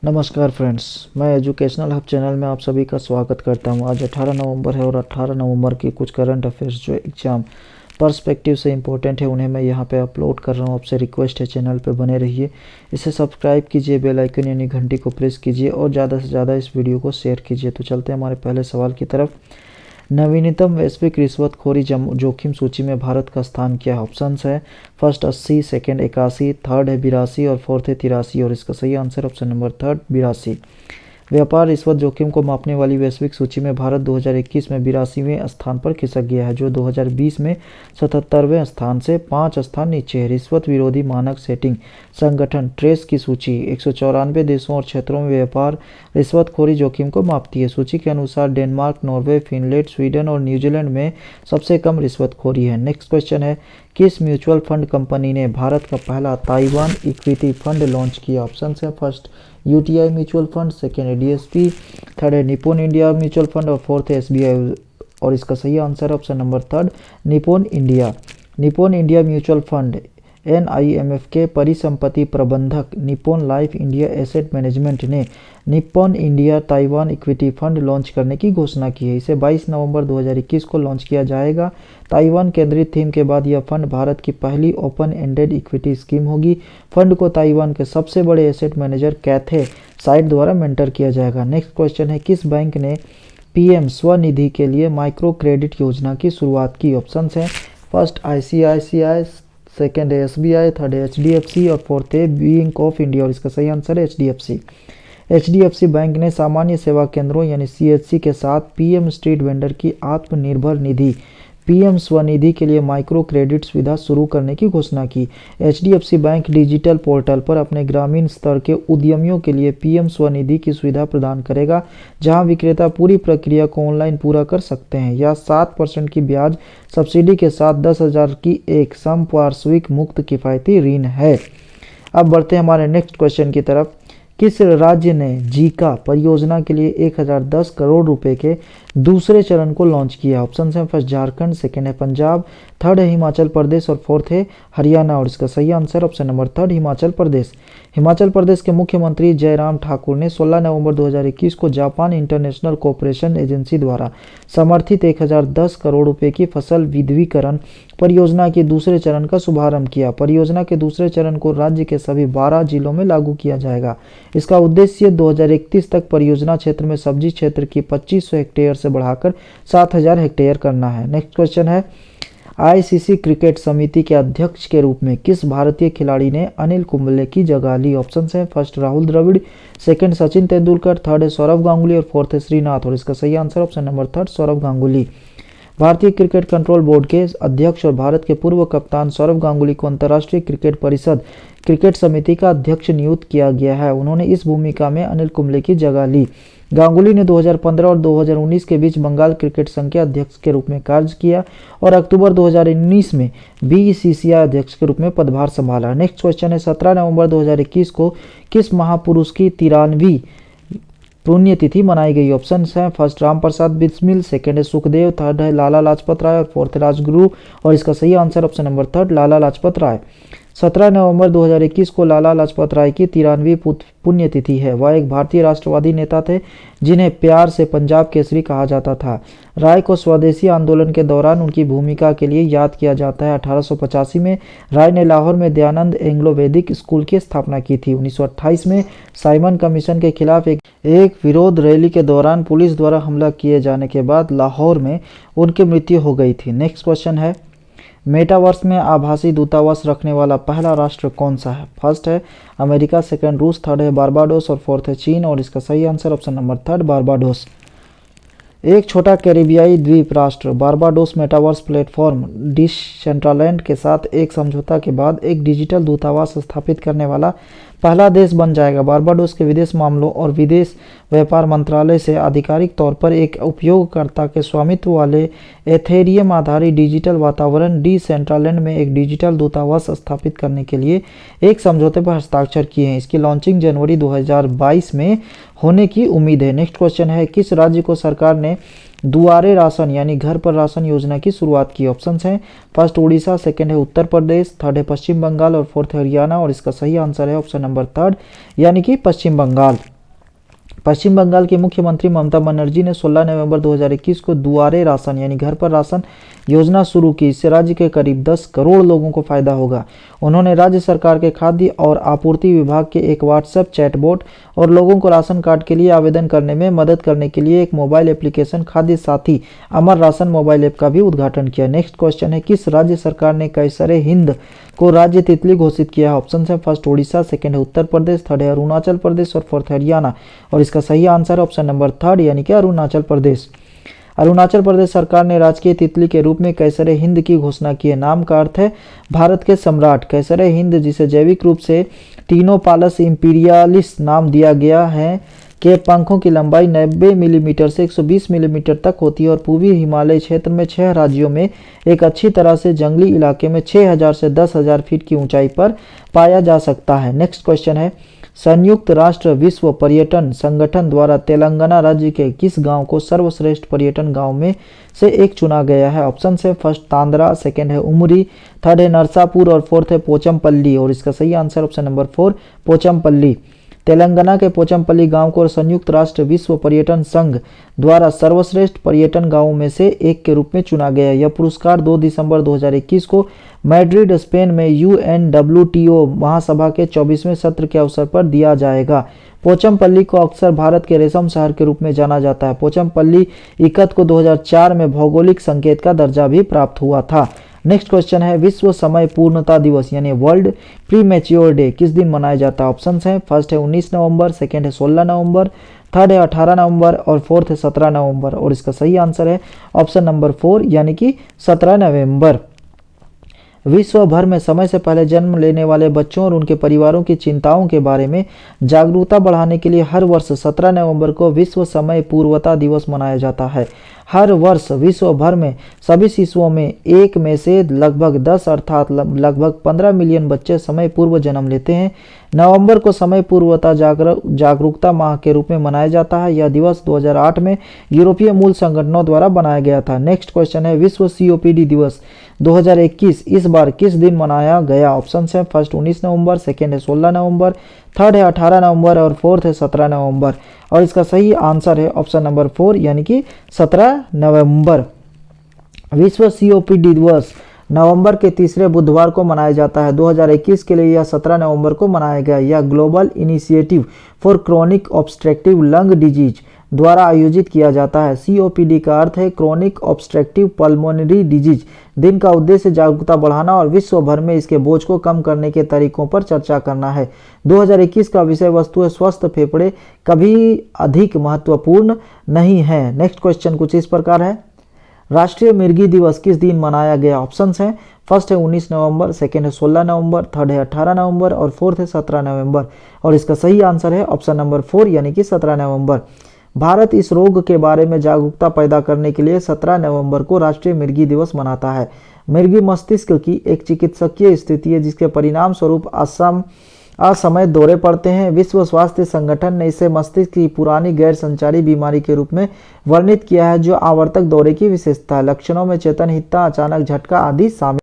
नमस्कार फ्रेंड्स, मैं educational hub channel में आप सभी का स्वागत करता हूं। आज 18 नवंबर है और 18 नवंबर की कुछ करंट अफेयर्स जो एग्ज़ाम पर्सपेक्टिव से इंपॉर्टेंट है उन्हें मैं यहां पे अपलोड कर रहा हूं। आपसे रिक्वेस्ट है चैनल पे बने रहिए, इसे सब्सक्राइब कीजिए, बेल आइकन यानी घंटी को प्रेस कीजिए और ज़्यादा से ज़्यादा इस वीडियो को शेयर कीजिए। तो चलते हैं हमारे पहले सवाल की तरफ। नवीनतम वैश्विक रिश्वतखोरी जोखिम सूची में भारत का स्थान क्या है? ऑप्शंस है फर्स्ट 80, सेकंड 81, थर्ड है 82 और फोर्थ है 83। और इसका सही आंसर ऑप्शन नंबर थर्ड 82। व्यापार रिश्वत जोखिम को मापने वाली वैश्विक सूची में भारत 2021 में 82वें स्थान पर खिसक गया है, जो 2020 में 77वें स्थान से 5 स्थान नीचे है। रिश्वत विरोधी मानक सेटिंग संगठन ट्रेस की सूची 194 देशों और क्षेत्रों में व्यापार रिश्वतखोरी जोखिम को मापती है। सूची के अनुसार डेनमार्क, नॉर्वे, फिनलैंड, स्वीडन और न्यूजीलैंड में सबसे कम रिश्वतखोरी है। नेक्स्ट क्वेश्चन है, किस म्यूचुअल फंड कंपनी ने भारत का पहला ताइवान इक्विटी फंड लॉन्च किया? ऑप्शन है first UTI mutual fund, second है डीएसपी, थर्ड है निप्पॉन इंडिया म्यूचुअल फंड और फोर्थ है एसबीआई। और इसका सही answer option number third Nippon India. Nippon India mutual fund NIMF के परिसंपत्ति प्रबंधक Nippon life India asset management ने Nippon India Taiwan equity fund launch करने की घोषणा की है। इसे 22 नवंबर 2021 को लॉन्च किया जाएगा। ताइवान केंद्रित थीम के बाद यह फंड भारत की पहली ओपन एंडेड इक्विटी स्कीम होगी। फंड को ताइवान के सबसे बड़े एसेट मैनेजर कैथे साइट द्वारा मेंटर किया जाएगा। नेक्स्ट क्वेश्चन है, किस बैंक ने पीएम स्वनिधि के लिए माइक्रो क्रेडिट योजना की शुरुआत की? ऑप्शंस हैं फर्स्ट आईसीआईसीआई, सेकेंड है एसबीआई, थर्ड है एचडीएफसी और फोर्थ है बैंक ऑफ इंडिया। और इसका सही आंसर है एचडीएफसी। एचडीएफसी बैंक ने सामान्य सेवा केंद्रों यानी सीएचसी के साथ पीएम स्ट्रीट वेंडर की आत्मनिर्भर निधि पीएम स्वनिधि के लिए माइक्रो क्रेडिट सुविधा शुरू करने की घोषणा की। एचडीएफसी बैंक डिजिटल पोर्टल पर अपने ग्रामीण स्तर के उद्यमियों के लिए पीएम स्वनिधि की सुविधा प्रदान करेगा, जहां विक्रेता पूरी प्रक्रिया को ऑनलाइन पूरा कर सकते हैं। यह 7% की ब्याज सब्सिडी के साथ 10,000 की एक संपार्श्विक मुक्त किफायती ऋण है। अब बढ़ते हैं हमारे नेक्स्ट क्वेश्चन की तरफ। किस राज्य ने जीका परियोजना के लिए 1010 करोड़ रुपए के दूसरे चरण को लॉन्च किया? ऑप्शन है फर्स्ट झारखंड, सेकेंड है पंजाब, थर्ड है हिमाचल प्रदेश और फोर्थ है हरियाणा। और इसका सही answer option number third Himachal Pradesh. Himachal Pradesh के मुख्यमंत्री जयराम ठाकुर ने 16 नवंबर 2021 को जापान इंटरनेशनल कोऑपरेशन एजेंसी द्वारा समर्थित 1010 करोड़ रुपए की फसल विद्युतीकरण परियोजना के दूसरे चरण का शुभारंभ किया। परियोजना के दूसरे चरण को राज्य के सभी 12 जिलों में लागू किया जाएगा। इसका उद्देश्य 2031 तक परियोजना क्षेत्र में सब्जी क्षेत्र की 2500 हेक्टेयर से बढ़ाकर 7000 हेक्टेयर करना है। नेक्स्ट क्वेश्चन है, आईसीसी क्रिकेट समिति के अध्यक्ष के रूप में किस भारतीय खिलाड़ी ने अनिल कुंबले की जगह ली? ऑप्शन है first Rahul Dravid, second Sachin Tendulkar, third है सौरव गांगुली और फोर्थ है श्रीनाथ। और इसका सही answer option number third Sourav Ganguly. भारतीय क्रिकेट कंट्रोल बोर्ड के अध्यक्ष और भारत के पूर्व कप्तान सौरव गांगुली को अंतर्राष्ट्रीय क्रिकेट परिषद क्रिकेट समिति का अध्यक्ष नियुक्त किया गया है। उन्होंने इस भूमिका में अनिल कुंबले की जगह ली। गांगुली ने 2015 और 2019 के बीच बंगाल क्रिकेट संघ के अध्यक्ष के रूप में कार्य किया और अक्टूबर 2019 में बीसीसीआई अध्यक्ष के रूप में पदभार संभाला। नेक्स्ट क्वेश्चन है, 17 नवंबर 2021 को किस महापुरुष की 93वीं पुण्यतिथि मनाई गई? ऑप्शन है फर्स्ट राम प्रसाद बिस्मिल, सेकंड है सुखदेव, थर्ड है लाला लाजपत राय और फोर्थ है राजगुरु। और इसका सही answer option number third Lala Lajpat Rai. 17 नवंबर 2021 को लाला लाजपत राय की 93वीं पुण्यतिथि है। वह एक भारतीय राष्ट्रवादी नेता थे जिन्हें प्यार से पंजाब केसरी कहा जाता था। राय को स्वदेशी आंदोलन के दौरान उनकी भूमिका के लिए याद किया जाता है। 1885 में राय ने लाहौर में दयानंद एंग्लो वैदिक स्कूल की स्थापना की थी। 1928 में साइमन कमीशन के खिलाफ एक विरोध रैली के दौरान पुलिस द्वारा हमला किए जाने के बाद लाहौर में उनकी मृत्यु हो गई थी। नेक्स्ट क्वेश्चन है, मेटावर्स में आभासी दूतावास रखने वाला पहला राष्ट्र कौन सा है? फर्स्ट है अमेरिका, सेकंड रूस, थर्ड है बारबाडोस और फोर्थ है चीन। और इसका सही answer option number third Barbados. एक छोटा कैरिबियाई द्वीप राष्ट्र बारबाडोस मेटावर्स प्लेटफॉर्म डिसेंट्रालैंड के साथ एक समझौता के बाद एक डिजिटल दूतावास स्थापित करने वाला पहला देश बन जाएगा। बारबाडोस के विदेश मामलों और विदेश व्यापार मंत्रालय से आधिकारिक तौर पर एक उपयोगकर्ता के स्वामित्व वाले एथेरियम आधारित डिजिटल वातावरण डिसेंट्रालैंड में एक डिजिटल दूतावास स्थापित करने के लिए एक समझौते पर हस्ताक्षर किए हैं। इसकी लॉन्चिंग जनवरी 2022 में होने की उम्मीद है। नेक्स्ट क्वेश्चन है, किस राज्य को सरकार ने दुआरे राशन यानी घर पर राशन योजना की शुरुआत की? ऑप्शंस हैं, फर्स्ट उड़ीसा, सेकंड है उत्तर प्रदेश, थर्ड है पश्चिम बंगाल और फोर्थ है हरियाणा। और इसका सही आंसर है ऑप्शन नंबर थर्ड यानी कि पश्चिम बंगाल। पश्चिम बंगाल की मुख्यमंत्री ममता बनर्जी ने 16 नवंबर 2021 को दुआरे राशन यानी घर पर राशन योजना शुरू की। इससे राज्य के करीब 10 करोड़ लोगों को फायदा होगा। उन्होंने राज्य सरकार के खाद्य और आपूर्ति विभाग के एक व्हाट्सएप चैटबॉट और लोगों को राशन कार्ड के लिए आवेदन करने में मदद करने के लिए एक मोबाइल एप्लीकेशन खाद्य साथी अमर राशन मोबाइल ऐप का भी उद्घाटन किया। नेक्स्ट क्वेश्चन है, किस राज्य सरकार ने कैसरे हिंद को राज्य तितली घोषित किया है? ऑप्शन है, फर्स्ट उड़ीसा, सेकंड है उत्तर प्रदेश, थर्ड है अरुणाचल प्रदेश और फोर्थ हरियाणा। और इसका सही आंसर है ऑप्शन नंबर थर्ड यानी कि अरुणाचल प्रदेश। अरुणाचल प्रदेश सरकार ने राजकीय तितली के रूप में कैसरे हिंद की घोषणा की है। नाम का अर्थ है भारत के सम्राट। कैसरे हिंद, जिसे जैविक रूप से टीनोपालस इंपीरियलिस नाम दिया गया है, के पंखों की लंबाई 90 मिलीमीटर से 120 मिलीमीटर तक होती है और पूर्वी हिमालय क्षेत्र में 6 राज्यों में एक अच्छी तरह से जंगली इलाके में 6000 से 10,000 फीट की ऊंचाई पर पाया जा सकता है। नेक्स्ट क्वेश्चन है, संयुक्त राष्ट्र विश्व पर्यटन संगठन द्वारा तेलंगाना राज्य के किस गांव को सर्वश्रेष्ठ पर्यटन गांव में से एक चुना गया है? ऑप्शन है, फर्स्ट तांद्रा, सेकंड है उमरी, थर्ड है नरसापुर और फोर्थ है पोचमपल्ली। और इसका सही answer option number 4 Pochampally. Telangana के पोचमपल्ली गांव को संयुक्त राष्ट्र विश्व पर्यटन संघ द्वारा सर्वश्रेष्ठ पर्यटन गांवों में से एक के रूप में चुना गया। यह पुरस्कार 2 दिसंबर 2021 को मैड्रिड, स्पेन में UNWTO महासभा के 24वें सत्र के अवसर पर दिया जाएगा। पोचमपल्ली को अक्सर भारत के रेशम शहर के रूप में जाना जाता है। पोचमपल्ली इकत को 2004 में भौगोलिक संकेत का दर्जा भी प्राप्त हुआ था। नेक्स्ट क्वेश्चन है, विश्व समय पूर्णता दिवस यानी वर्ल्ड प्रीमेच्योर डे किस दिन मनाया जाता है? ऑप्शंस हैं, फर्स्ट है 19 नवंबर, सेकंड है 16 नवंबर, थर्ड है 18 नवंबर और फोर्थ है 17 नवंबर। और इसका सही आंसर है ऑप्शन नंबर 4 यानी कि 17 नवंबर। विश्व भर में समय से पहले जन्म लेने वाले बच्चों और उनके परिवारों की चिंताओं के बारे में जागरूकता बढ़ाने के लिए हर वर्ष 17 नवंबर को विश्व समय पूर्वता दिवस मनाया जाता है। हर वर्ष विश्व भर में सभी शिशुओं में एक में से लगभग 10 अर्थात लगभग 15 मिलियन बच्चे समय पूर्व जन्म लेते हैं। नवंबर को समय पूर्वता जागरूकता माह के रूप में मनाया जाता है। यह दिवस 2008 में यूरोपीय मूल संगठनों द्वारा बनाया गया था। नेक्स्ट क्वेश्चन है, विश्व COPD दिवस 2021 इस बार किस दिन मनाया गया? ऑप्शन है, फर्स्ट 19 नवंबर, सेकेंड है 16 नवंबर, थर्ड है 18 नवंबर और फोर्थ है 17 नवंबर। और इसका सही आंसर है ऑप्शन नंबर 4 यानी कि 17 नवंबर। विश्व COPD दिवस नवंबर के तीसरे बुधवार को मनाया जाता है। 2021 के लिए यह 17 नवंबर को मनाया गया। यह global initiative for chronic obstructive lung disease द्वारा आयोजित किया जाता है। COPD का अर्थ है क्रोनिक ऑब्स्ट्रक्टिव पल्मोनरी डिजीज। दिन का उद्देश्य जागरूकता बढ़ाना और विश्व भर में इसके बोझ को कम करने के तरीकों पर चर्चा करना है। 2021 का विषय वस्तु है स्वस्थ फेफड़े कभी अधिक महत्वपूर्ण नहीं है। नेक्स्ट क्वेश्चन कुछ इस प्रकार है, राष्ट्रीय मिर्गी दिवस किस दिन मनाया गया? ऑप्शंस हैं, फर्स्ट है 19 नवंबर, सेकेंड है 16 नवंबर, थर्ड है 18 नवंबर और फोर्थ है 17 नवंबर। और इसका सही आंसर है ऑप्शन नंबर 4 यानी कि 17 नवंबर। भारत इस रोग के बारे में जागरूकता पैदा करने के लिए 17 नवंबर को राष्ट्रीय मिर्गी दिवस मनाता है। मिर्गी मस्तिष्क की एक चिकित्सकीय स्थिति है जिसके परिणाम स्वरूप असमय दौरे पड़ते हैं। विश्व स्वास्थ्य संगठन ने इसे मस्तिष्क की पुरानी गैर संचारी बीमारी के रूप में वर्णित किया है जो आवर्तक दौरे की विशेषता है। लक्षणों में चेतनहीनता, अचानक झटका आदि शामिल